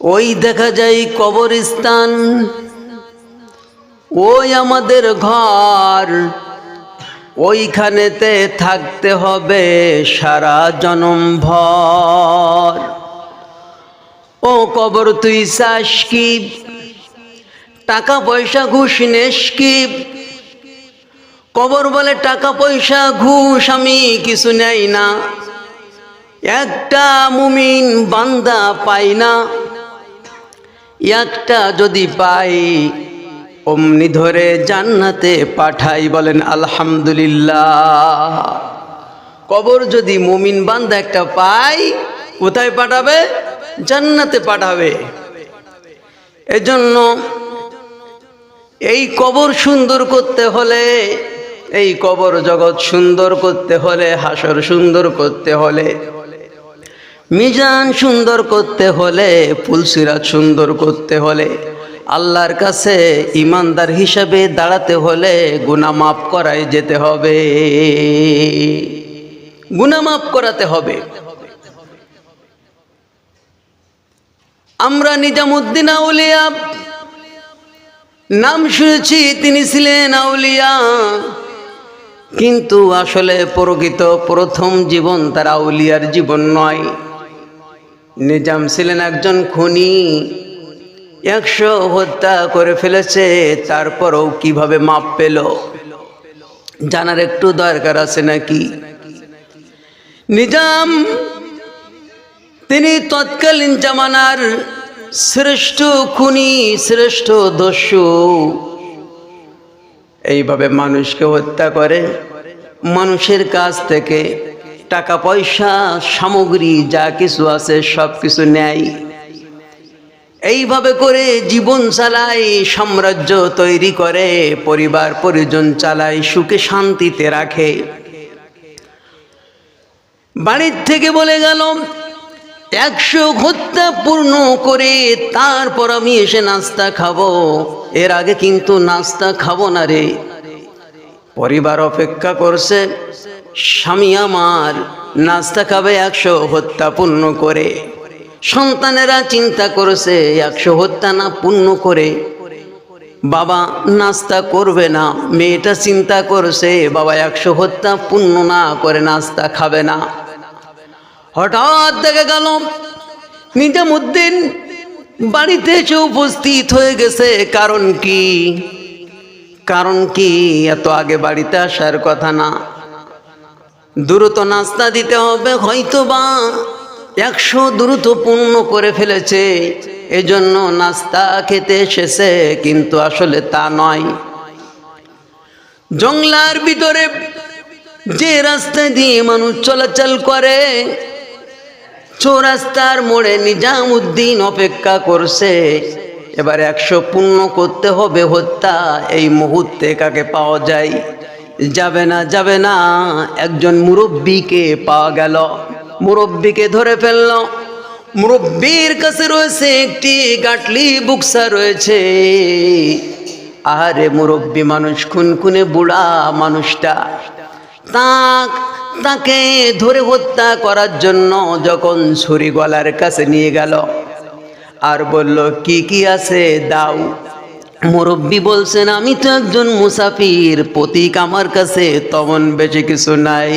ওই দেখা যায় কবরস্থান, ওই আমাদের ঘর, ওইখানেতে থাকতে হবে সারা জনম ভর। ও কবর তুই চাস কি, টাকা পয়সা ঘুষ নেস কি? কবর বলে টাকা পয়সা ঘুষ আমি কিছু নেই না, একটা মুমিন বান্দা পাই না, একটা যদি পাই অমনি ধরে জান্নাতে পাঠাই। বলেন আলহামদুলিল্লাহ। কবর যদি মুমিন বান্দা একটা পাই, কোথায় পাঠাবে? জান্নাতে পাঠাবে। এজন্য এই কবর সুন্দর করতে হলে, এই কবর জগৎ সুন্দর করতে হলে, হাসর সুন্দর করতে হলে, মিজান সুন্দর করতে হলে, ফুলসিরাত সুন্দর করতে হলে, আল্লাহর কাছে ইমানদার হিসাবে দাঁড়াতে হলে গুনাহ মাফ করাই যেতে হবে, গুনাহ মাফ করাতে হবে। আমরা নিজামুদ্দিন আউলিয়া নাম শুনেছি, তিনি ছিলেন আউলিয়া, কিন্তু আসলে প্রকৃত প্রথম জীবন তার আউলিয়ার জীবন নয়। নিজাম ছিলেন একজন খুনি, 100 হত্যা করে ফেলেছে, তারপরও কিভাবে মাপ পেল জানার একটু দরকার আছে নাকি? নিজাম তিনি তৎকালীন জামানার শ্রেষ্ঠ খুনি, শ্রেষ্ঠ দস্যু। এইভাবে মানুষকে হত্যা করে, মানুষের কাছ থেকে টাকা পয়সা সামগ্রী যা কিছু আছে সব কিছু নেয়। এইভাবে করে জীবন চালায়, সাম্রাজ্য তৈরি করে, পরিবার পরিজন চালায়, সুখে শান্তিতে রাখে। বাড়ির থেকে বলে গেল 100 হত্যা পূর্ণ করে তারপর আমি এসে নাস্তা খাবো, এর আগে কিন্তু নাস্তা খাবো না রে। পরিবার অপেক্ষা করছে, স্বামী আমার নাস্তা খাবে 100 হত্যা পূর্ণ করে। সন্তানেরা চিন্তা করেছে 100 হত্যা না পূর্ণ করে বাবা নাস্তা করবে না। মেয়েটা চিন্তা করেছে বাবা 100 হত্যা পূর্ণ না করে নাস্তা খাবে না। হঠাৎ দেখা গেল নিজামুদ্দিন বাড়িতে এসে উপস্থিত হয়ে গেছে। কারণ কি? কারণ কি? এত আগে বাড়িতে আসার কথা না, দ্রুত নাস্তা দিতে হবে, হয়তো বা 100 দ্রুত পূর্ণ করে ফেলেছে, এজন্য নাস্তা খেতে এসেছে, কিন্তু আসলে তা নয়। জঙ্গলার ভিতরে যে রাস্তা দিয়ে মানুষ চলাচল করে, চৌরাস্তার মোড়ে নিজামুদ্দিন অপেক্ষা করছে। এবার 100 পূর্ণ করতে হবে হত্যা, এই মুহূর্তে কাকে পাওয়া যায়? যাবে না, যাবে না, একজন মুরব্বীকে পাওয়া গেল। মুরব্বীকে ধরে ফেলল। মুরব্বীর কাছে রয়েছে একটি গাটলি বুকসা রয়েছে। আরে মুরব্বী মানুষ, খুনখুনে বুড়া মানুষটা, তাকে ধরে হত্যা করার জন্য যখন ছুরি গলার কাছে নিয়ে গেল আর বলল কি কি আছে দাও। মুরব্বী বলছেন আমি তো একজন মুসাফির, প্রতীক আমার কাছে তেমন বেশি কিছু নাই।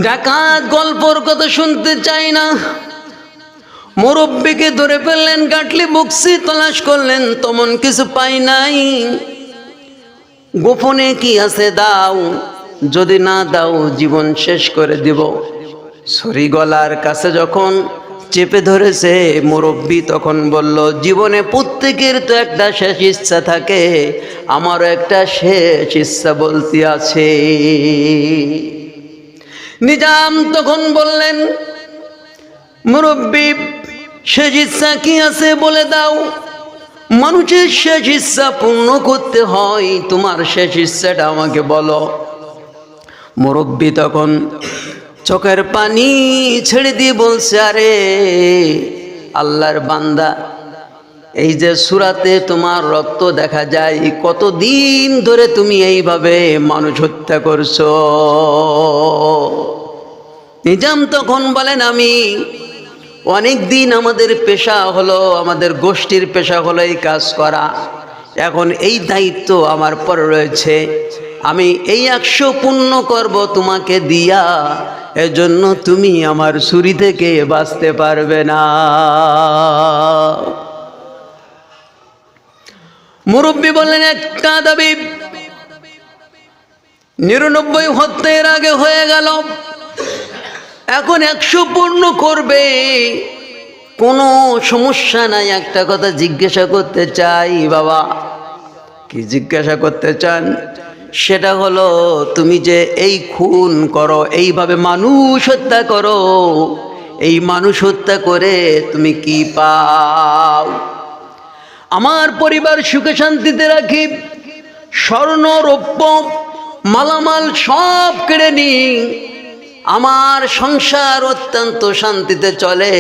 ডাকাত গল্পর কথা শুনতে চাই না। মুরব্বীকে ধরে ফেললেন, গাটলি বুকসি তলাশ করলেন, তেমন কিছু পাই নাই। গোপনে কি আছে দাও, যদি না দাও জীবন শেষ করে দিব। ছুরি গলার কাছে যখন চেপে ধরেছে মুরব্বী, তখন বলল জীবনে প্রত্যেকের তো একটা শেষ ইচ্ছা থাকে, আমারও একটা শেষ ইচ্ছা বলতে আছে। নিজাম তখন বললেন মুরব্বী শেষ ইচ্ছা কি আছে বলে দাও। মানুষের শেষ ইচ্ছা পূর্ণ করতে হয়, তোমার শেষ ইচ্ছাটা আমাকে বলো। মুরব্বী তখন চোখের পানি ছেড়ে দিয়ে বলছে আরে আল্লাহর বান্দা, এই যে সূরাতে তোমার রক্ত দেখা যায়, কতদিন ধরে তুমি এইভাবে মানুষ হত্যা করছো? নিজাম তখন বলেন আমি অনেক দিন আমাদের পেশা হলো, আমাদের গোষ্ঠীর পেশা হলো এই কাজ করা। এখন এই দায়িত্ব আমার পর রয়েছে, আমি এই 100 পূর্ণ করব তোমাকে দিয়া, এজন্য তুমি আমার ছুরি থেকে বাঁচতে পারবে না। মুরব্বী বললেন, একটা দাবি 99 হত্যার আগে হয়ে গেল, এখন 100 পূর্ণ করবে, কোনো সমস্যা নাই। একটা কথা জিজ্ঞাসা করতে চাই বাবা। কি জিজ্ঞাসা করতে চান? সেটা হলো, তুমি যে এই খুন করো, এইভাবে মানুষ হত্যা করো, এই মানুষ হত্যা করে তুমি কি পাও? আমার পরিবার সুখে শান্তিতে রাখি, স্বর্ণ রৌপ্য মালামাল সব কেড়ে নি, আমার সংসার অত্যন্ত শান্তিতে চলে,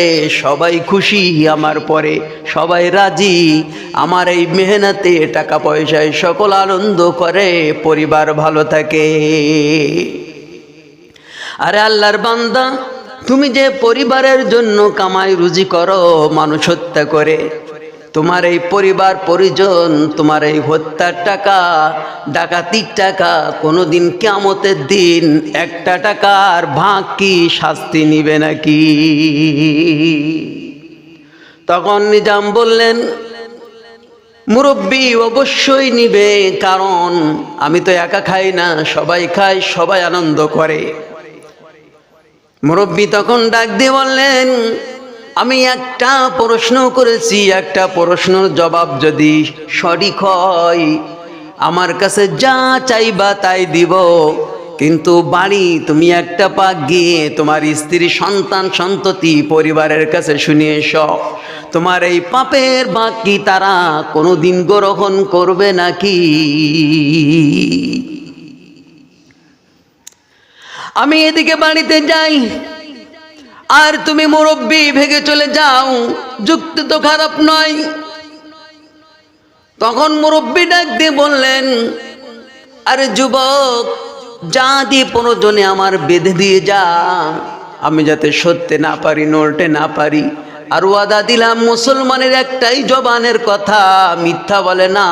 সবাই খুশি আমার পরে, সবাই রাজি, আমার এই মেহনতে টাকা পয়সায় সকল আনন্দ করে, পরিবার ভালো থাকে। আরে আল্লাহর বান্দা, তুমি যে পরিবারের জন্য কামাই রুজি করো মানুষ হত্যা করে, তোমার এই পরিবার পরিজন তোমার এই হত্যার টাকা, ডাকাতির টাকা কোনোদিন কিয়ামতের দিন একটা টাকার ভাগ কি শাস্তি নিবে নাকি? তখন নিজাম বললেন, মুরব্বী অবশ্যই নিবে, কারণ আমি তো একা খাই না, সবাই খায়, সবাই আনন্দ করে। মুরব্বী তখন ডাক দিয়ে বললেন, আমি একটা প্রশ্ন করেছি, একটা প্রশ্নের জবাব যদি সঠিক হয় আমার কাছে যা চাইবা তাই দিব, কিন্তু বাড়ি তুমি একটা পাক গিয়ে তোমার স্ত্রী সন্তান সন্ততি পরিবারের কাছে শুনিয়ে এসো, তোমার এই পাপের ভাগ কি তারা কোনোদিন গ্রহণ করবে নাকি? আমি এদিকে বাড়িতে যাই, আর তুমি মুরব্বী ভেগে চলে যাও, যুক্তি তো খারাপ নয়। তখন মুরব্বী ডাক দিয়ে বললেন, আরে যুবক, যা দিয়ে প্রয়োজনে আমার বেঁধে দিয়ে যা, আমি যাতে সত্যি না পারি, নড়তে না পারি। আর ওয়াদা দিলাম, মুসলমানের একটাই জবানের কথা, মিথ্যা বলে না,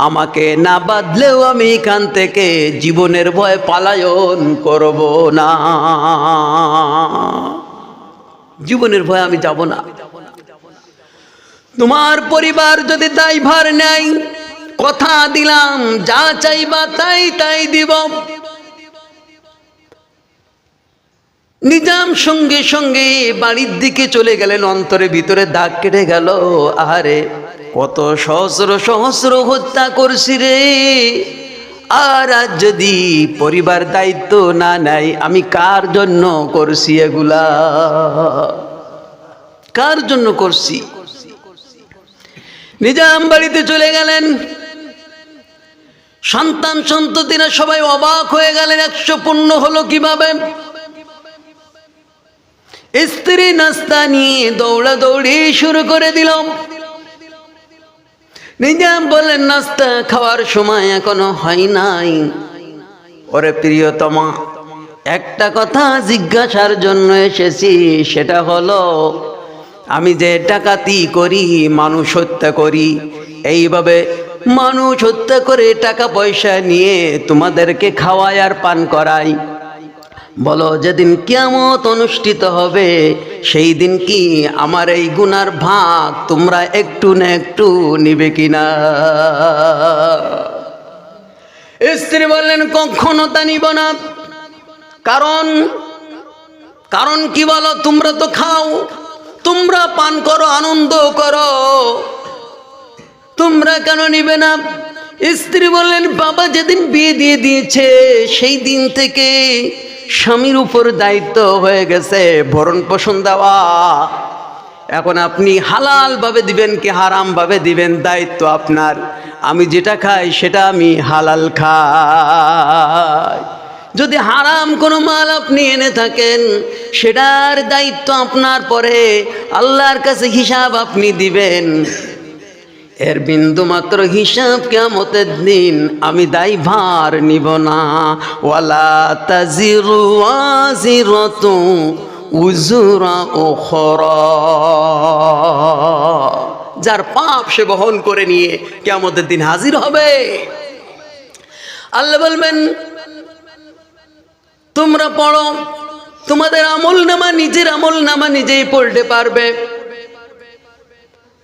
আমাকে না বাঁধলেও আমি এখান থেকে জীবনের ভয় পালায়ন করব না, জীবনের ভয় আমি যাব না। তোমার পরিবার যদি দায়ভার নেয়, কথা দিলাম যা চাইবা তাই তাই দিব। নিজাম সঙ্গে সঙ্গে বাড়ির দিকে চলে গেলেন, অন্তরে ভিতরে দাগ কেটে গেল, আহারে কত সহস্র সহস্র হত্যা করছি রে, আর আজ যদি পরিবার দায়িত্ব না নেয়, আমি কার জন্য করছি এগুলা, কার জন্য করছি? নিজাম বাড়িতে চলে গেলেন, সন্তান সন্ততিরা সবাই অবাক হয়ে গেলেন, 100 পূর্ণ হলো কিভাবে? স্ত্রী নাস্তা নিয়ে দৌড়াদৌড়ি শুরু করে দিলাম। নিজাম বললেন, নাস্তা খাওয়ার সময় এখনো হয় নাই। ওরে প্রিয়তমা, একটা কথা জিজ্ঞাসার জন্য এসেছি, সেটা হলো, আমি যে ডাকাতি করি, মানুষ হত্যা করি, এইভাবে মানুষ হত্যা করে টাকা পয়সা নিয়ে তোমাদেরকে খাওয়াই আর পান করাই, বলো যেদিন কিয়ামত অনুষ্ঠিত হবে সেই দিন কি আমার এই গুনার ভাগ তোমরা একটু না একটু নিবে কিনা? স্ত্রী বললেন, কখনো তা নিব না। কারণ কি বলো? তোমরা তো খাও, তোমরা পান করো, আনন্দ করো, তোমরা কেন নিবে না? স্ত্রী বললেন, বাবা যেদিন বিয়ে দিয়ে দিয়েছে সেই দিন থেকে স্বামীর উপর দায়িত্ব হয়ে গেছে ভরণ পোষণ দেওয়া। এখন আপনি হালাল ভাবে দিবেন কি হারাম ভাবে দিবেন, দায়িত্ব আপনার। আমি যেটা খাই সেটা আমি হালাল খাই। যদি হারাম কোনো মাল আপনি এনে থাকেন, সেটার দায়িত্ব আপনার, পরে আল্লাহর কাছে হিসাব আপনি দিবেন। এর বিন্দু মাত্র হিসাব কিয়ামতের দিন আমি দায়ভার নিব না। ওয়ালা তাজিরু ওয়াজিরাতু উযরা উখরা, যার পাপ সে বহন করে নিয়ে কিয়ামতের দিন হাজির হবে। আল্লাহ বলবেন তোমরা পড়ো, তোমাদের আমলনামা, নিজের আমলনামা নিজেই পড়তে পারবে।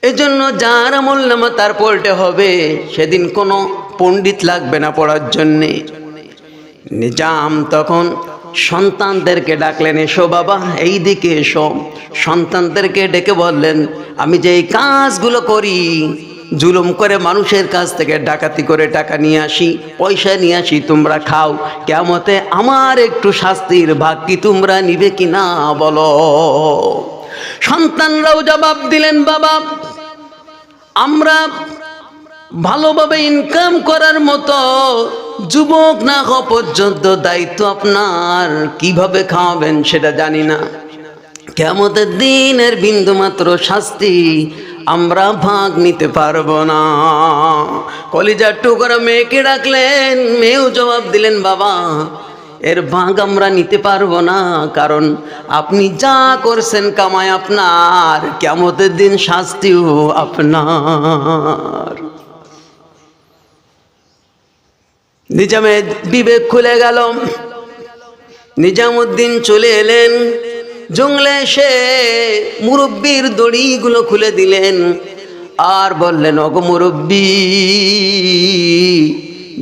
এজন্য যার আমলনামা তার পড়তে হবে, সেদিন কোনো পণ্ডিত লাগবে না পড়ার জন্যে। নিজাম তখন সন্তানদেরকে ডাকলেন, এসো বাবা এই দিকে এসো। সন্তানদেরকে ডেকে বললেন, আমি যে এই কাজগুলো করি, জুলুম করে মানুষের কাছ থেকে ডাকাতি করে টাকা নিয়ে আসি, পয়সা নিয়ে আসি, তোমরা খাও, কিয়ামতে আমার একটু শাস্তির ভাগ কি তোমরা নিবে কি না বলো। সন্তানরাও জবাব দিলেন, বাবা আমরা ভালোভাবে ইনকাম করার মতো যুবক না হওয়া পর্যন্ত দায়িত্ব আপনার, কিভাবে খাওয়াবেন সেটা জানি না, কিয়ামতের দিনের বিন্দুমাত্র শাস্তি আমরা ভাগ নিতে পারবো না। কলিজার টুকরা মেয়েকে ডাকলেন, মেয়েও জবাব দিলেন, বাবা এর ভাগ আমরা নিতে পারবো না, কারণ আপনি যা করছেন কামাই আপনার, কিয়ামতের দিন শাস্তিও আপনার। নিজামের বিবেক খুলে গেল। নিজামুদ্দিন চলে এলেন জঙ্গলে, এসে মুরব্বির দড়িগুলো খুলে দিলেন আর বললেন, ওগো মুরব্বি,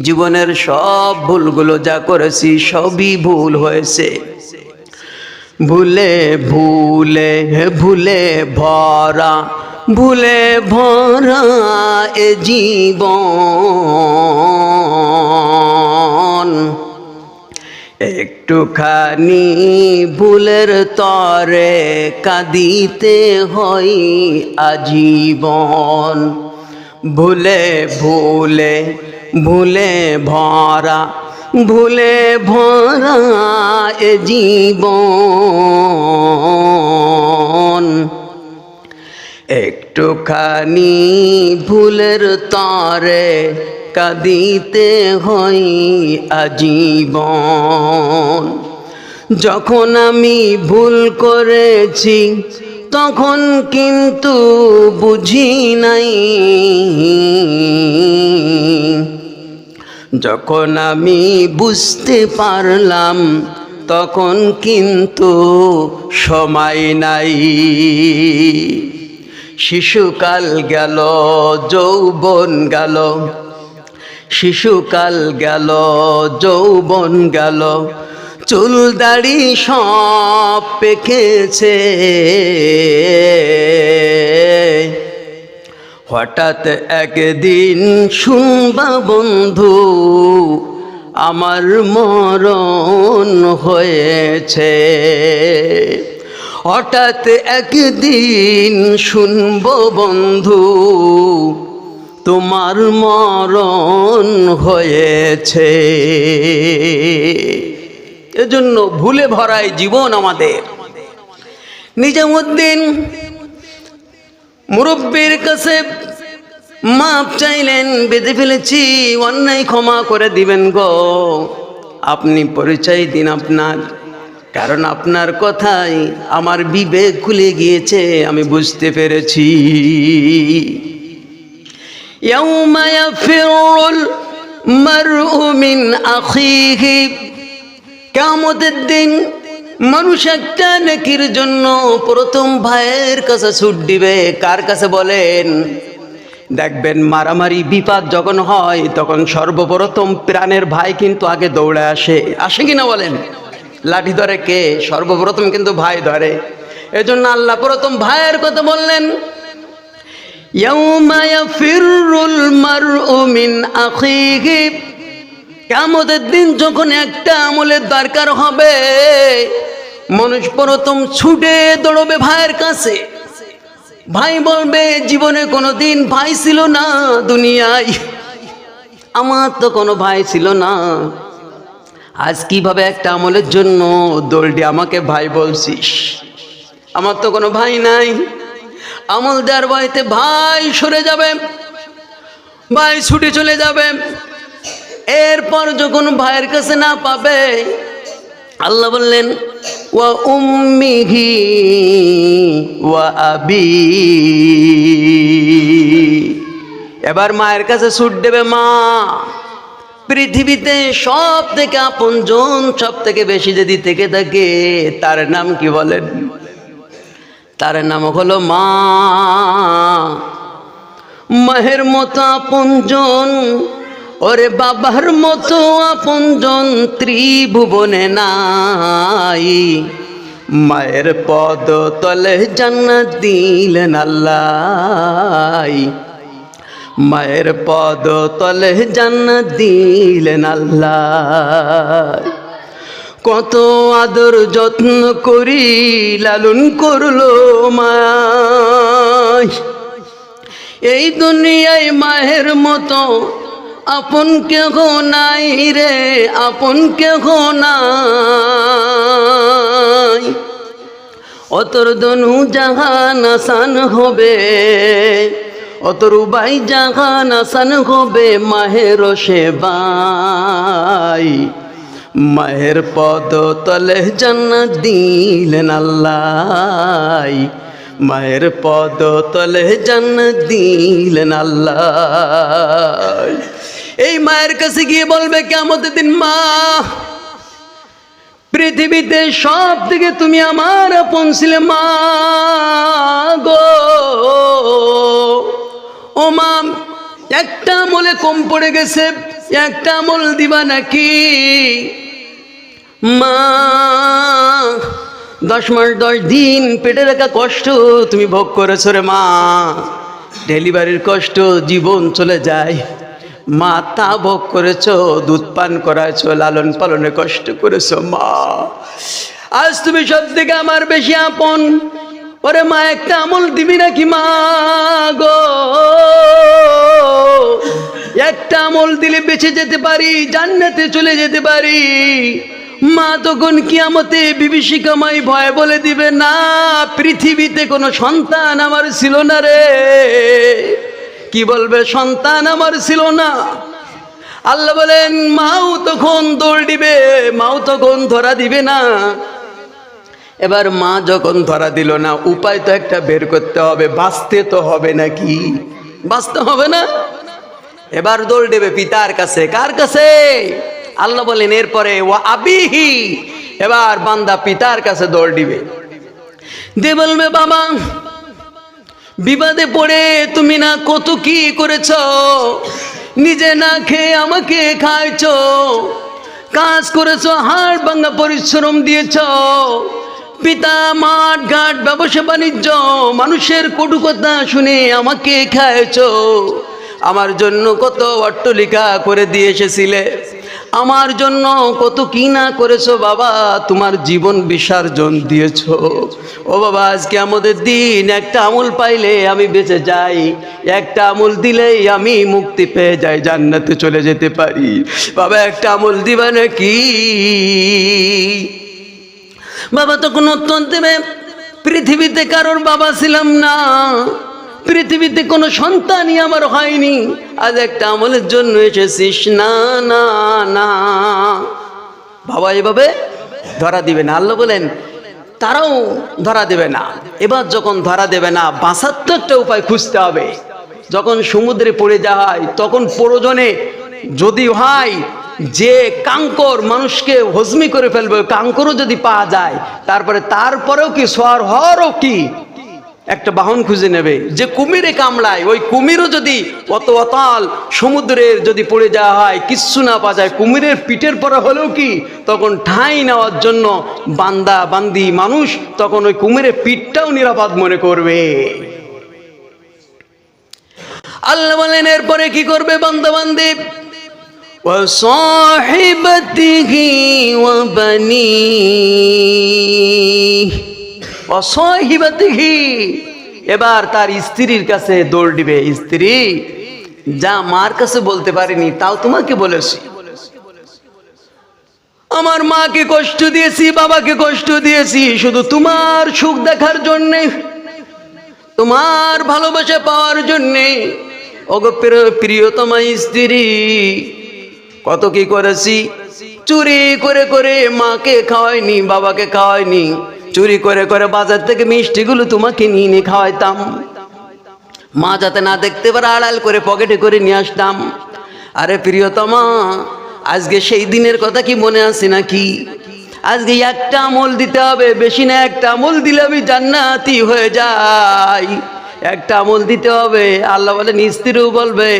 জীবনের সব ভুলগুলো যা করেছি সবই ভুল হয়েছে। ভুলে ভুলে ভুলে ভরা, ভুলে ভরা এ জীবন, একটুখানি ভুলের তরে কাঁদিতে হয় আজীবন। ভুলে ভুলে ভুলে ভরা, ভুলে ভরা এ জীবন, একটুখানি ভুলের তরে কাঁদিতে হয় আজীবন। যখন আমি ভুল করেছি তখন কিন্তু বুঝি নাই, যখন আমি বুঝতে পারলাম তখন কিন্তু সময় নাই। শিশুকাল গেল, যৌবন গেল, শিশুকাল গেল, যৌবন গেল, চুল দাড়ি সব পেকেছে। হঠাৎ একদিন শুনবা বন্ধু, আমার মরণ হয়েছে। হঠাৎ একদিন শুনবো বন্ধু, তোমার মরণ হয়েছে। এজন্য ভুলে ভরাই জীবন আমাদের। নিজামুদ্দিন মুরব্বির কাছে মাপ চাইলেন, বেঁধে ফেলেছি, অন্যায় ক্ষমা করে দিবেন গো, আপনি পরিচয় দিন আপনার, কারণ আপনার কথাই আমার বিবেক খুলে গিয়েছে, আমি বুঝতে পেরেছি। ইয়াউমা ইয়াফিরুল মারউ মিন আখিহি, কিয়ামতের দিন মানুষ একটা নেকির জন্য প্রথম ভাইয়ের কাছে ছুট দিবে। কার কাছে বলেন? দেখবেন মারামারি বিপদ যখন হয় তখন সর্বপ্রথম প্রাণের ভাই কিন্তু আগে দৌড়ে আসে, আসে কিনা বলেন? লাঠি ধরে কে? সর্বপ্রথম কিন্তু ভাই ধরে। এজন্য আল্লাহ প্রথম ভাইয়ের কথা বললেন, ইয়াউমা ইয়াফিরুল মারউ মিন আখিহি, কিয়ামতের দিন যখন একটা আমলের দরকার হবে, মানুষ প্রথম ছুটে দৌড়বে ভাইয়ের কাছে। ভাই বলবে, জীবনে কোনোদিন ভাই ছিল না দুনিয়ায়, আমার তো কোনো ভাই ছিল না, আজ কিভাবে একটা আমলের জন্য দৌড়ে আমাকে ভাই বলছিস? আমার তো কোনো ভাই নাই। আমল দেওয়ার ভয়তে ভাই সরে যাবে, ভাই ছুটে চলে যাবে। এরপর যখন ভাইয়ের কাছে না পাবে, আল্লাহ বললেন ওয়া উম্মিহি ওয়া আবি। এবার মায়ের কাছে ছুট দেবে মা। পৃথিবীতে সব থেকে আপনজন, সব থেকে বেশি যদি থেকে থাকে তার নাম কি বলেন? তার নাম হলো মা। মায়ের মতো আপনজন, ওরে বাবার মতো আপনজন ত্রিভুবনে নাই। মায়ের পদ তলে জান্নাত দিলেন আল্লাহ। মায়ের পদ তলে জান্নাত দিলেন আল্লাহ। কত আদর যত্ন করি লালন করলো মা। এই দুনিয়ায় মায়ের মতো আপন কেহ নাই রে, আপন কেহ নাই। অতর দনু জাহান আসান হবে, অতর উবাই জাহান আসান হবে মাহের সেবাই। মায়ের পদ তলে জান্নাত দিলেন আল্লাহ। মায়ের পদ তলে জান্নাত দিলেন আল্লাহ। এই মায়ের কাছে গিয়ে বলবে কিয়ামতের দিন, মা পৃথিবীতে সব থেকে তুমি আমার আপন ছিলে মা গো। ও মা, একটা আমলে কম পড়ে গেছে, একটা আমল দিবা নাকি? মা 10 মাস 10 দিন পেটে রাখা কষ্ট তুমি ভোগ করেছো রে মা। ডেলিভারির কষ্ট, জীবন চলে যায়, মা তা ভোগ করেছো, দুধ পান করাইছো, লালন পালনে কষ্ট করেছো মা। আজ তুমি সব থেকে আমার বেশি আপন। ওরে মা, একটা আমল দিবি নাকি মা গো? একটা আমল দিলে বেঁচে যেতে পারি, জান্নাতে চলে যেতে পারি। মা তখন কিয়ামতে বিভীষিকাময় ভয় বলে দিবে, না, পৃথিবীতে কোনো সন্তান আমার ছিল না রে। কি বলবে? সন্তান আমার ছিল না। আল্লাহ বলেন মাও তখন দৌড় দিবে, মাও তখন ধরা দিবে না। এবার মা যখন ধরা দিল না, উপায় তো একটা বের করতে হবে, বাঁচতে তো হবে নাকি? বাঁচতে হবে না? এবার দৌড় দেবে পিতার কাছে। কার কাছে? আল্লাহ বলেন এরপরে ওয়া আবিহি। এবার বান্দা পিতার কাছে দৌড় দিবে, দিয়ে বলবে, বাবা বিবাদে পড়ে তুমি না কত কি করেছ, নিজে না খেয়ে আমাকে খাইছো, কাজ করেছো, হাড় ভাঙা পরিশ্রম দিয়েছ, পিতা মাঠ ঘাট ব্যবসা বাণিজ্য, মানুষের কটু কথা শুনে আমাকে খাইছো, আমার জন্য কত অট্টালিকা করে দিয়ে এসেছিলে, আমার জন্য কত কি না করেছো বাবা, তোমার জীবন বিসর্জন দিয়েছো। ও বাবা, আজকে আমাদের দিন একটা আমল পাইলে আমি বেঁচে যাই, একটা আমল দিলেই আমি মুক্তি পেয়ে যাই, জান্নাতে চলে যেতে পারি। বাবা একটা আমল দিবা নাকি? বাবা তখন উত্তর দেবে, পৃথিবীতে কারোর বাবা ছিলাম না, পৃথিবীতে কোনো সন্তানই আমার হয়নি, আজ একটা আমলের জন্য এসেছিস। না না না, বাবা এভাবে ধরা দিবে না। আল্লাহ বলেন তারাও ধরা দেবে না। এবার যখন ধরা দেবে না, বাঁচার তো একটা উপায় খুঁজতে হবে। যখন সমুদ্রে পড়ে যাওয়া হয়, তখন প্রয়োজনে যদি হয় যে কাঙ্কর মানুষকে হজমি করে ফেলবে, কাঙ্করও যদি পাওয়া যায়, তারপরেও কি সোয়ার হওয়ারও কি একটা বাহন খুঁজে নেবে। যে কুমিরে কামড়ায়, ওই কুমিরও যদি অতল সমুদ্রের যদি পড়ে যাওয়া হয়, কিচ্ছু না পাওয়া যায়, কুমিরের পিঠের পরে হলেও কি তখন ঠাঁই নেওয়ার জন্য বান্দা বান্দি মানুষ তখন ওই কুমিরের পিঠটাও নিরাপদ মনে করবে। আল্লাহ বলেন এরপরে কি করবে বান্দা বান্দি? ওয়াসাহিবাতিহি ওয়া বানিহি, অসহিবাতিহি। এবার তার স্ত্রীর কাছে দৌড় দিবে। স্ত্রী যা মার কাছে বলতে পারিনি তাও তোমাকে বলেছি, আমার মাকে কষ্ট দিয়েছি, বাবাকে কষ্ট দিয়েছি শুধু তোমার সুখ দেখার জন্যে, তোমার ভালোবাসা পাওয়ার জন্যে। ওগো প্রিয়তমা স্ত্রী, কত কি করেছি, চুরি করে করে মাকে খাওয়াইনি, বাবাকে খাওয়াইনি, চুরি করে করে বাজার থেকে মিষ্টিগুলো তোমাকে নিয়ে নিয়ে খাওয়াইতাম, মা যাতে না দেখতে পারে আড়াল করে পকেটে করে নিয়ে আসতাম। আরে প্রিয়তমা, আজকে সেই দিনের কথা কি মনে আছে নাকি? আজকে একটা আমল দিতে হবে, বেশি না, একটা আমল দিলে আমি জান্নাতি হয়ে যাই। একটা আমল দিতে হবে। আল্লাহ বলেন, স্ত্রীও বলবে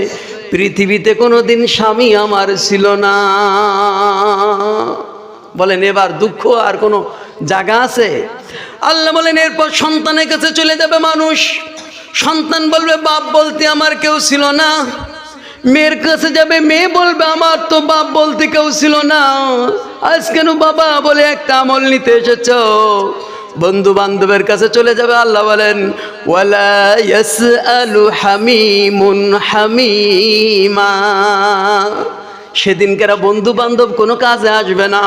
পৃথিবীতে কোনোদিন স্বামী আমার ছিল না। বলেন এবার দুঃখ আর কোনো জায়গা আছে? আল্লাহ বলেন এরপর সন্তানের কাছে চলে যাবে মানুষ, সন্তান বলবে বাপ বলতে আমার কেউ ছিল না। মেয়ের কাছে যাবে, মেয়ে বলবে আমার তো বাপ বলতে কেউ ছিল না, আজ কেন বাবা বলে একটা আমল নিতে এসেছ? বন্ধু বান্ধবের কাছে চলে যাবে। আল্লাহ বলেন ওয়ালা ইয়াসআলু হামিমুন হামিমা, সেদিনকার বন্ধু বান্ধব কোনো কাজে আসবে না।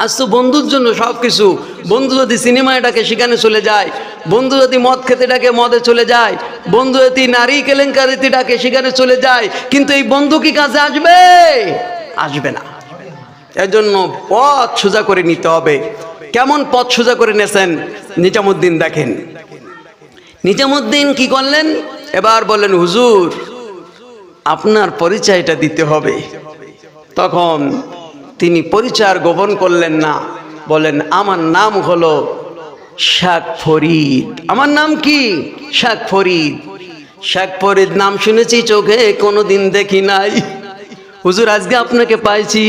আজ তো বন্ধুর জন্য সব কিছু। বন্ধু যদি সিনেমায় ডাকে সেখানে চলে যায়, বন্ধু যদি মদ খেতে ডাকে মদে চলে যায়, বন্ধু যদি নারী কেলেঙ্কারিতে ডাকে সেখানে চলে যায়, কিন্তু এই বন্ধু কি কাজে আসবে? আসবে না। এর জন্য পথ সোজা করে নিতে হবে। কেমন পথ সোজা করে নেছেন নিজামুদ্দিন দেখেন। নিজামুদ্দিন কি করলেন? এবার বললেন হুজুর আপনার পরিচয়টা দিতে হবে। তখন তিনি পরিচয় গোপন করলেন না, বলেন আমার নাম হলো শেখ ফরিদ। আমার নাম কি? শেখ ফরিদ। শেখ ফরিদ নাম শুনেছি, চোখে কোনোদিন দেখি নাই। হুজুর আজকে আপনাকে পাইছি,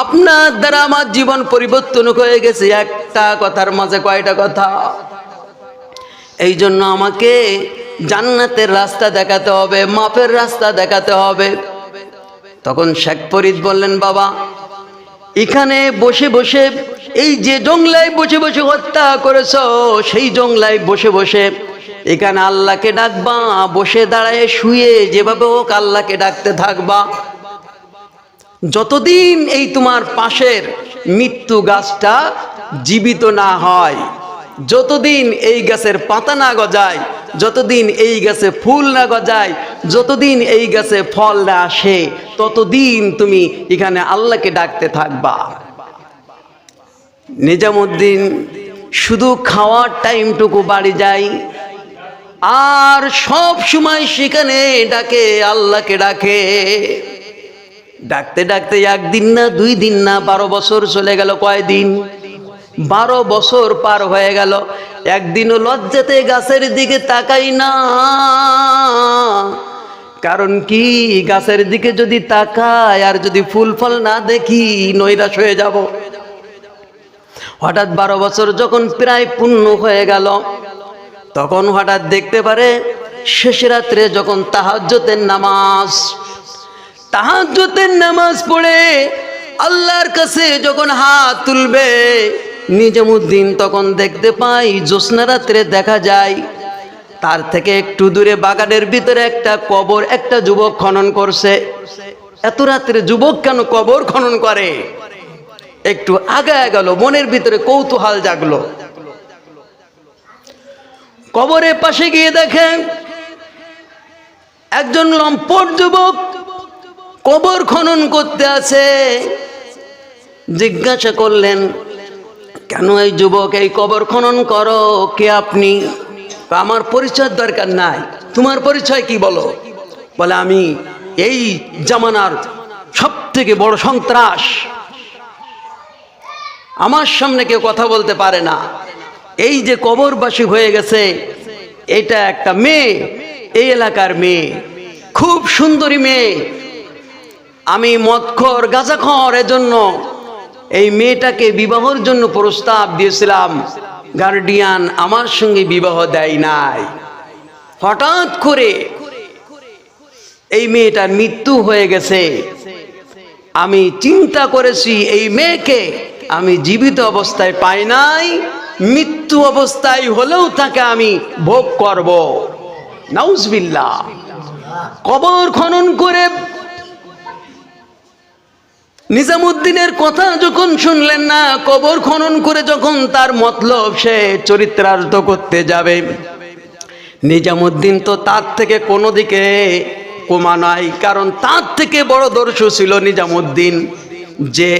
আপনার দ্বারা আমার জীবন পরিবর্তন হয়ে গেছে। একটা কথার মাঝে কয়টা কথা। এই জন্য আমাকে জান্নাতের রাস্তা দেখাতে হবে, মাপের রাস্তা দেখাতে হবে। তখন শেখ ফরিদ বললেন বাবা এখানে বসে বসে, এই যে জংলায় বসে বসে হত্যা করেছ, সেই জংলায় বসে বসে এখানে আল্লাহকে ডাকবা, বসে দাঁড়ায় শুয়ে যেভাবে হোক আল্লাহকে ডাকতে থাকবা। যতদিন এই তোমার পাশের মৃত্যু গাছটা জীবিত না হয়, যতদিন এই গাছের পাতা না গজায়, যতদিন এই গাছে ফুল না গজায়, যতদিন এই গাছে ফল না আসে, ততদিন তুমি এখানে আল্লাহকে ডাকতে থাকবা। নিজামুদ্দিন শুধু খাওয়ার টাইমটুকু বাড়ি যায়, আর সব সময় সেখানে ডাকে, আল্লাহকে ডাকে। ডাকতে ডাকতে একদিন না, 2 দিন না, 12 বছর চলে গেল। কয়দিন? 12 বছর পার হয়ে গেল। একদিনও লজ্জাতে গাছের দিকে তাকাই না। কারণ কি? গাছের দিকে যদি তাকায় আর যদি ফুল ফল না দেখি নৈরাশ হয়ে যাব। হঠাৎ 12 বছর যখন প্রায় পূর্ণ হয়ে গেল, তখন হঠাৎ দেখতে পারে শেষ রাত্রে যখন তাহাজ্জুদের নামাজ পড়ে আল্লাহর কাছে যখন হাত তুলবে, নিজামুদ্দিন তখন দেখতে পাই জ্যোৎস্না রাত্রে দেখা যায় তার থেকে একটু দূরে বাগানের ভিতরে একটা কবর একটা যুবক খনন করছে। এত রাত্রে যুবক কেন কবর খনন করে? একটু আগায় গেল, মনের ভিতরে কৌতূহল জাগলো। কবরের পাশে গিয়ে দেখেন একজন লম্পট যুবক কবর খনন করতে আছে। জিজ্ঞাসা করলেন কেন এই যুবক এই কবর খনন করো? কে আপনি? আমার পরিচয় দরকার নাই, তোমার পরিচয় কি বলো? বলে আমি এই জামানার সব থেকে বড় সন্ত্রাস, আমার সামনে কেউ কথা বলতে পারে না। এই যে কবরবাসী হয়ে গেছে, এটা একটা মেয়ে, এই এলাকার মেয়ে, খুব সুন্দরী মেয়ে। আমি মদখোর গাঁজাখোর, এজন্য এই মেয়েটাকে বিবাহের জন্য প্রস্তাব দিয়েছিলাম, গার্ডিয়ান আমার সঙ্গে বিবাহ দেয় নাই। হঠাৎ করে এই মেয়েটার মৃত্যু হয়ে গেছে। আমি চিন্তা করেছি এই মেয়েকে আমি জীবিত অবস্থায় পাই নাই, মৃত্যু অবস্থায় হলেও তাকে আমি ভোগ করব। নাউজুবিল্লাহ। কবর খনন করে নিজামুদ্দিনের কথা যখন শুনলেন না, কবর খনন করে যখন তার মতলব সে চরিত্রার্থ করতে যাবে, নিজামুদ্দিন তো তার থেকে কোনো দিকে কমা নয়, কারণ তার থেকে বড় দর্শ ছিল নিজামুদ্দিন, যে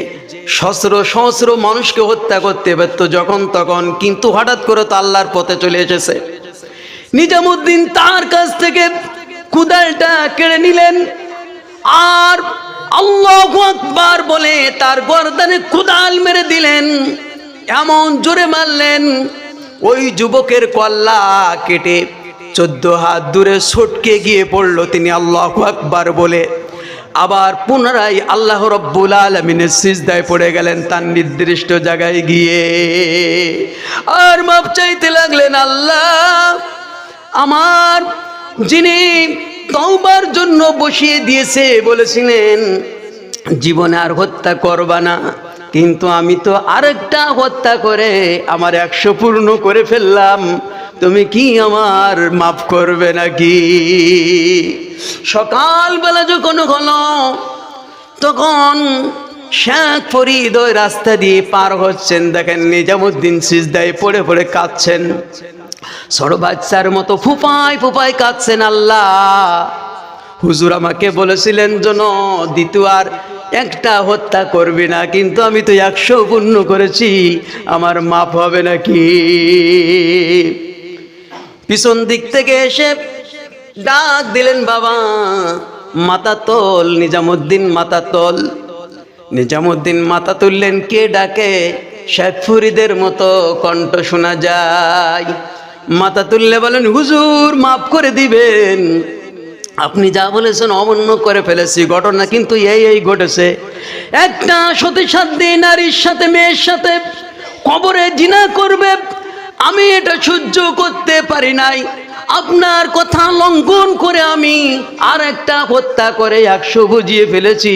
সহস্র সহস্র মানুষকে হত্যা করতে পারত যখন তখন, কিন্তু হঠাৎ করে তো আল্লাহর পথে চলে এসেছে। নিজামুদ্দিন তার কাছ থেকে কুদালটা কেড়ে নিলেন আর আল্লাহু আকবার বলে তার গর্দানে কুদাল মেরে দিলেন। এমন জোরে মারলেন ওই যুবকের কল্লা কেটে 14 হাত দূরে ছটকে গিয়ে পড়লো। তিনি আল্লাহু আকবার বলে আবার পুনরায় আল্লাহ রব্বুল আলামিনের সিজদায় পড়ে গেলেন তার নির্দিষ্ট জায়গায় গিয়ে, আর মাপ চাইতে লাগলেন, আল্লাহ আমার যিনি তওবার জন্য বসিয়ে দিয়েছে বলেছিলেন জীবনে আর হত্যা করবা না, কিন্তু আমি তো আরেকটা হত্যা করে আমার 100 পূর্ণ করে ফেললাম, তুমি কি আমার মাফ করবে নাকি? সকালবেলা যখন হলো তখন শেখ ফরিদ ওই রাস্তা দিয়ে পার হচ্ছেন, দেখেন নিজামুদ্দিন সিজদায় পড়ে পড়ে কাঁদছেন, ছোট বাচ্চার মতো ফুপায় ফুপায় কাঁদছেন। আল্লাহ হুজুর আমাকে বলেছিলেন যেন দ্বিতীয় আর একটা হত্যা করবি না, কিন্তু আমি তো 100 পূর্ণ করেছি, আমার মাফ হবে নাকি? পিছন দিক থেকে এসে ডাক দিলেন, বাবা মাথা তোল। নিজামুদ্দিন মাথা তোল। নিজামুদ্দিন মাথা তুললেন। কে ডাকে? শেখ ফরিদের মতো কণ্ঠ শোনা যায়। মাথা তুললে বলেন, হুজুর মাফ করে দিবেন, আপনি যা বলেছেন অমান্য করে ফেলেছি, ঘটনা কিন্তু এই ঘটেছে। একটা সতী নারীর সাথে মেয়ের সাথে কবরে জিনা করবে, আমি এটা সহ্য করতে পারি নাই, আপনার কথা লঙ্ঘন করে আমি আর একটা হত্যা করে 100 বুঝিয়ে ফেলেছি,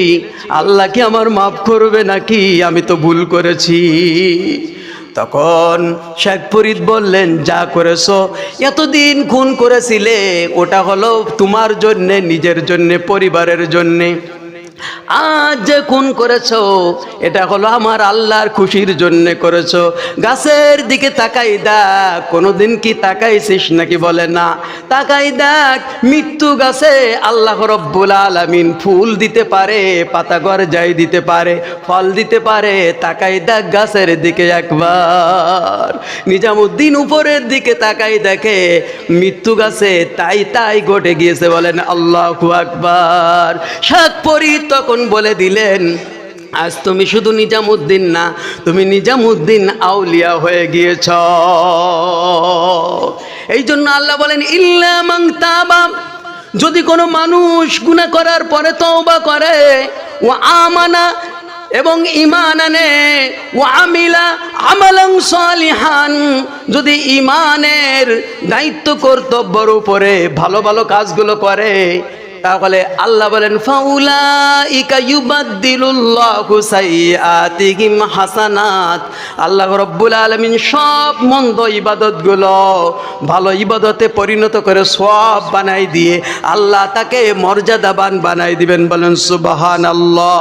আল্লাহ কি আমার মাফ করবে নাকি? আমি তো ভুল করেছি। তখন শেখ ফরিদ বললেন, যা করেছো, এতদিন খুন করেছিলে ওটা হলো তোমার জন্যে, নিজের জন্যে, পরিবারের জন্যে। আজ যে খুন করেছো এটা হলো আমার আল্লাহর খুশির জন্য করেছো। গাছের দিকে তাকাই দেখ, কোনোদিন কি তাকাইছিস নাকি? বলে না। তাকাই দেখ, মৃত্যু গাছে আল্লাহ রব্বুল আলামিন ফুল দিতে পারে, পাতা গজাই দিতে পারে, ফল দিতে পারে। তাকাই দেখ গাছের দিকে একবার। নিজামুদ্দিন উপরের দিকে তাকাই দেখে মৃত্যু গাছে তাই ঘটে গিয়েছে। বলেন আল্লাহু আকবার। শেখ ফরিদ তখন বলে দিলেন, আজ তুমি শুধু নিজামুদ্দিন না, তুমি নিজামুদ্দিন আউলিয়া হয়ে গিয়েছ। এই জন্য আল্লাহ বলেন, ইল্লা মান তাবা, যদি কোনো মানুষ গুনাহ করার পরে তওবা করে, ওয়া আমানা, এবং ঈমান আনে, ওয়া আমিলা আমালান সালিহান, যদি ঈমানের দায়িত্ব কর্তব্যের উপরে ভালো ভালো কাজগুলো করে, তাহলে আল্লাহ বলেন, ফাউলাইকা ইউবাদদিলুল্লাহু সাইয়্যাতিহিম হাসানাত। আল্লাহ রাব্বুল আলামিন সব মন্দ ইবাদতগুলো ভালো ইবাদতে পরিণত করে সওয়াব বানাই দিয়ে আল্লাহ তাকে মর্যাদাবান বানাই দিবেন। বলেন সুবহানাল্লাহ।